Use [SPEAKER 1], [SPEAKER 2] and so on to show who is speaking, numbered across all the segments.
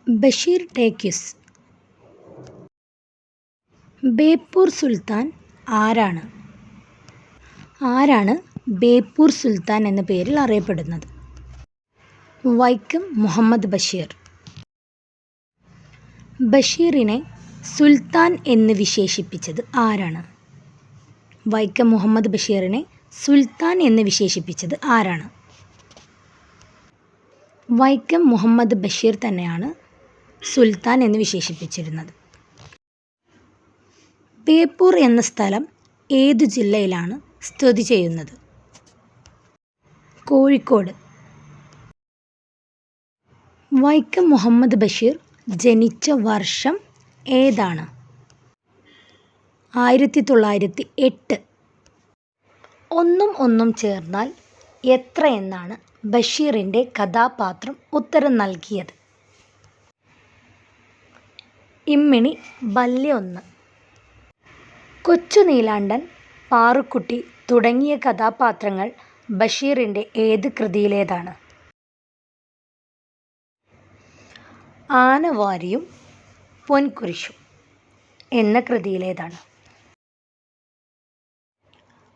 [SPEAKER 1] ബഷീർ ടേക്യൂസ്. ബേപ്പൂർ സുൽത്താൻ ആരാണ്? ബേപ്പൂർ സുൽത്താൻ എന്ന പേരിൽ അറിയപ്പെടുന്നത്? വൈക്കം മുഹമ്മദ് ബഷീർ. ബഷീറിനെ സുൽത്താൻ എന്ന് വിശേഷിപ്പിച്ചത് ആരാണ്? വൈക്കം മുഹമ്മദ് ബഷീറിനെ സുൽത്താൻ എന്ന് വിശേഷിപ്പിച്ചത് ആരാണ്? വൈക്കം മുഹമ്മദ് ബഷീർ തന്നെയാണ് സുൽത്താൻ എന്ന് വിശേഷിപ്പിച്ചിരുന്നത്. ബേപ്പൂർ എന്ന സ്ഥലം ഏതു ജില്ലയിലാണ് സ്ഥിതി ചെയ്യുന്നത്? കോഴിക്കോട്. വൈക്കം മുഹമ്മദ് ബഷീർ ജനിച്ച വർഷം ഏതാണ്? 1908. ഒന്നും ഒന്നും ചേർന്നാൽ എത്ര എന്നാണ് ബഷീറിൻ്റെ കഥാപാത്രം ഉത്തരം നൽകിയത്? ഇമ്മിണി ബല്യ 1. കൊച്ചു നീലാണ്ടൻ, പാറുക്കുട്ടി തുടങ്ങിയ കഥാപാത്രങ്ങൾ ബഷീറിൻ്റെ ഏത് കൃതിയിലേതാണ്? ആനവാരിയും പൊൻകുരിശും എന്ന കൃതിയിലേതാണ്?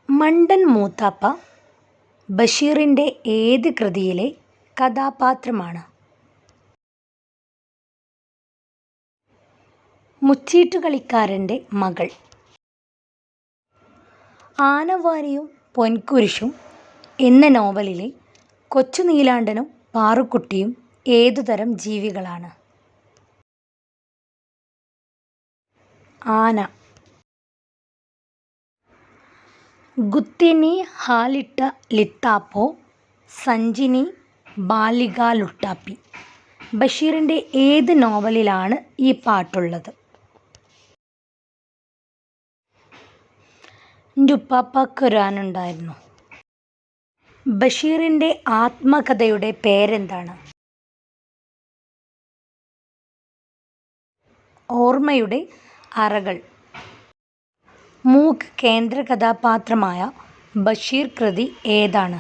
[SPEAKER 1] മണ്ടൻ മൂത്താപ്പ ബഷീറിൻ്റെ ഏത് കൃതിയിലെ കഥാപാത്രമാണ്? മുച്ചീട്ടുകളിക്കാരൻ്റെ മകൾ. ആനവാരിയും പൊൻകുരിശും എന്ന നോവലിലെ കൊച്ചു നീലാണ്ടനും പാറുക്കുട്ടിയും ഏതുതരം ജീവികളാണ്? ആന. ഗുത്തിനി ഹാലിട്ട ലിത്താപ്പോ സഞ്ചിനി ബാലിക ലുട്ടാപ്പി. ബഷീറിൻ്റെ ഏത് നോവലിലാണ് ഈ പാട്ടുള്ളത്? ൻ്റുപ്പാപ്പാക്കൊരാനുണ്ടായിരുന്നു. ബഷീറിൻ്റെ ആത്മകഥയുടെ പേരെന്താണ്? ഓർമ്മയുടെ അറകൾ. മൂക്ക് കേന്ദ്ര കഥാപാത്രമായ ബഷീർ കൃതി ഏതാണ്?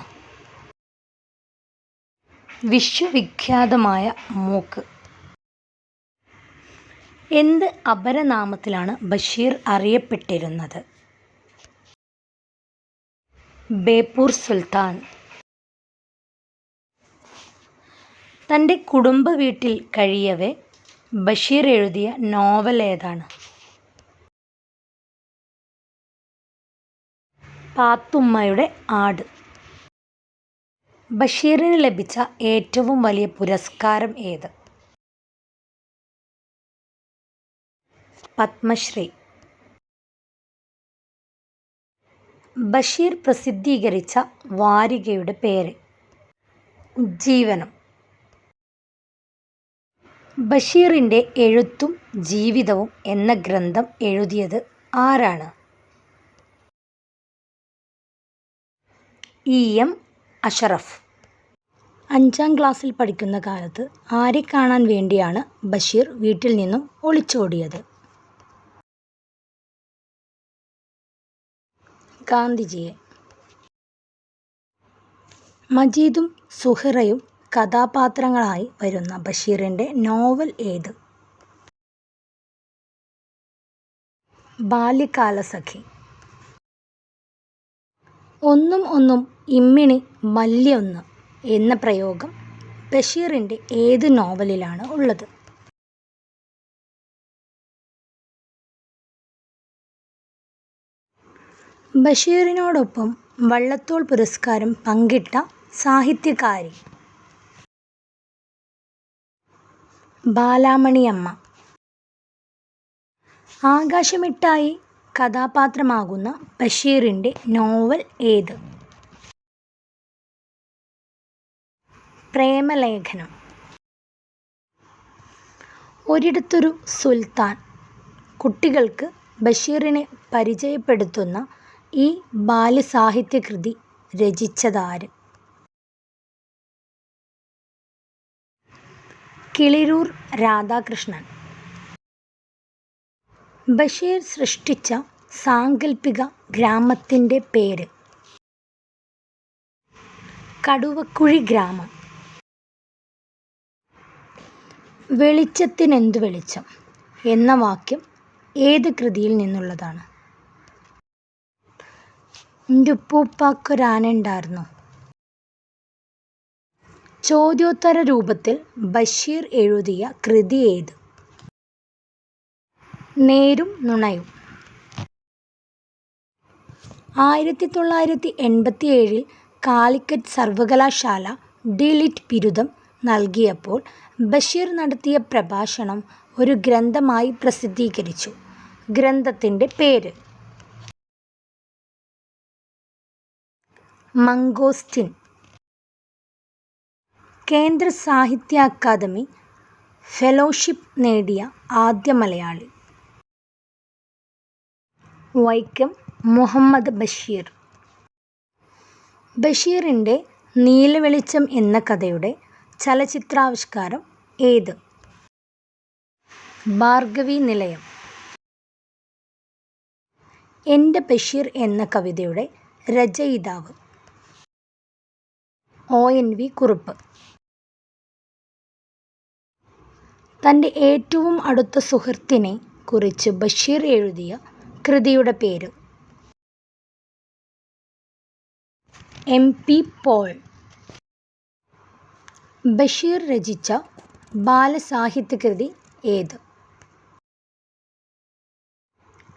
[SPEAKER 1] വിശ്വവിഖ്യാതമായ മൂക്ക്. എന്ത് അപരനാമത്തിലാണ് ബഷീർ അറിയപ്പെട്ടിരുന്നത്? ബേപ്പൂർ സുൽത്താൻ. തൻ്റെ കുടുംബ വീട്ടിൽ കഴിയവേ ബഷീർ എഴുതിയ നോവൽ ഏതാണ്? പാത്തുമ്മയുടെ ആട്. ബഷീറിന് ലഭിച്ച ഏറ്റവും വലിയ പുരസ്കാരം ഏത്? പത്മശ്രീ. ബഷീർ പ്രസിദ്ധീകരിച്ച വാരികയുടെ പേര്? ഉജ്ജീവനം. ബഷീറിൻ്റെ എഴുത്തും ജീവിതവും എന്ന ഗ്രന്ഥം എഴുതിയത് ആരാണ്? EM അഷറഫ്. 5ാം ക്ലാസ്സിൽ പഠിക്കുന്ന കാലത്ത് ആരെ കാണാൻ വേണ്ടിയാണ് ബഷീർ വീട്ടിൽ നിന്നും ഒളിച്ചോടിയത്? ഗാന്ധിജിയെ. മജീദും സുഹറയും കഥാപാത്രങ്ങളായി വരുന്ന ബഷീറിൻ്റെ നോവൽ ഏത്? ബാല്യകാലസഖി. ഒന്നും ഒന്നും ഇമ്മിണി ബല്യ 1 എന്ന പ്രയോഗം ബഷീറിൻ്റെ ഏത് നോവലിലാണ് ഉള്ളത്? ബഷീറിനോടൊപ്പം വള്ളത്തോൾ പുരസ്കാരം പങ്കിട്ട സാഹിത്യകാരി? ബാലാമണിയമ്മ. ആകാശമിട്ടായി കഥാപാത്രമാകുന്ന ബഷീറിൻ്റെ നോവൽ ഏത്? പ്രേമലേഖനം. ഒരിടത്തൊരു സുൽത്താൻ കുട്ടികൾക്ക് ബഷീറിനെ പരിചയപ്പെടുത്തുന്ന ഈ ബാലസാഹിത്യകൃതി രചിച്ചതാര്? കിളിരൂർ രാധാകൃഷ്ണൻ. ബഷീർ സൃഷ്ടിച്ച സാങ്കല്പിക ഗ്രാമത്തിൻ്റെ പേര്? കടുവക്കുഴി ഗ്രാമം. വെളിച്ചത്തിനെന്തു വെളിച്ചം എന്ന വാക്യം ഏത് കൃതിയിൽ നിന്നുള്ളതാണ്? ൻ്റുപ്പൂപ്പാക്കൊരാനണ്ടാർന്നു. ചോദ്യോത്തര രൂപത്തിൽ ബഷീർ എഴുതിയ കൃതി ഏത്? നേരും നുണയും. 1987 കാലിക്കറ്റ് സർവകലാശാല ഡി.ലിറ്റ് ബിരുദം നൽകിയപ്പോൾ ബഷീർ നടത്തിയ പ്രഭാഷണം ഒരു ഗ്രന്ഥമായി പ്രസിദ്ധീകരിച്ചു. ഗ്രന്ഥത്തിൻ്റെ പേര്? മംഗോസ്റ്റിൻ. കേന്ദ്ര സാഹിത്യ അക്കാദമി ഫെലോഷിപ്പ് നേടിയ ആദ്യ മലയാളി? വൈക്കം മുഹമ്മദ് ബഷീർ. ബഷീറിൻ്റെ നീലവെളിച്ചം എന്ന കഥയുടെ ചലച്ചിത്രാവിഷ്കാരം ഏത്? ഭാർഗവീ നിലയം. എൻ്റെ ബഷീർ എന്ന കവിതയുടെ രചയിതാവ്? ഒ.എൻ.വി. കുറുപ്പ്. തൻ്റെ ഏറ്റവും അടുത്ത സുഹൃത്തിനെ കുറിച്ച് ബഷീർ എഴുതിയ കൃതിയുടെ പേര്? എം.പി. പോൾ. ബഷീർ രചിച്ച ബാലസാഹിത്യകൃതി ഏത്?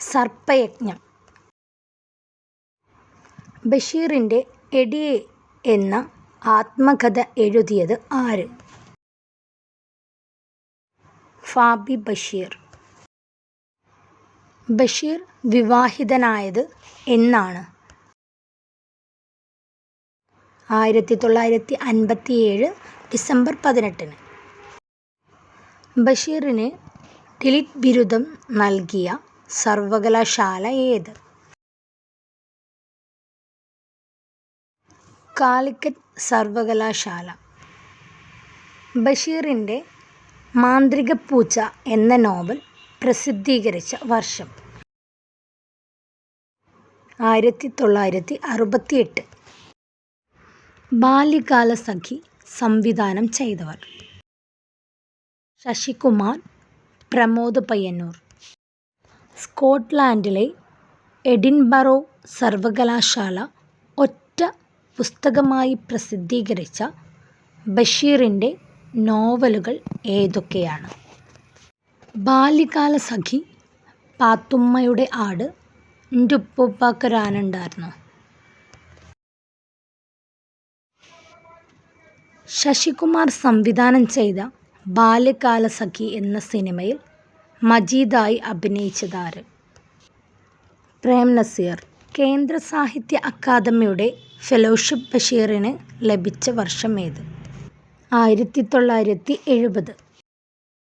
[SPEAKER 1] സർപ്പയജ്ഞം. ബഷീറിൻ്റെ എടിയെ എന്ന ആത്മകഥ എഴുതിയത് ആര്? ഫാബി ബഷീർ. ബഷീർ വിവാഹിതനായത് എന്നാണ്? 1957 ഡിസംബർ 18. ബഷീറിന് ഡി.ലിറ്റ് ബിരുദം നൽകിയ സർവകലാശാല ഏത്? കാലിക്കറ്റ് സർവകലാശാല. ബഷീറിൻ്റെ മാന്ത്രികപ്പൂച്ച എന്ന നോവൽ പ്രസിദ്ധീകരിച്ച വർഷം? 1968. ബാല്യകാലസഖി സംവിധാനം ചെയ്തവർ? ശശികുമാർ, പ്രമോദ് പയ്യന്നൂർ. സ്കോട്ട്ലാൻഡിലെ എഡിൻബറോ സർവകലാശാല ഒറ്റ പുസ്തകമായി പ്രസിദ്ധീകരിച്ച ബഷീറിൻ്റെ നോവലുകൾ ഏതൊക്കെയാണ്? ബാല്യകാലസഖി, പാത്തുമ്മയുടെ ആട്, ൻ്റുപ്പൂപ്പാക്കൊരാനണ്ടാർന്നു. ശശികുമാർ സംവിധാനം ചെയ്ത ബാല്യകാലസഖി എന്ന സിനിമയിൽ മജീദായി അഭിനയിച്ചതാര്? പ്രേം നസീർ. കേന്ദ്ര സാഹിത്യ അക്കാദമിയുടെ ഫെലോഷിപ്പ് ബഷീറിന് ലഭിച്ച വർഷം ഏത്? 1970.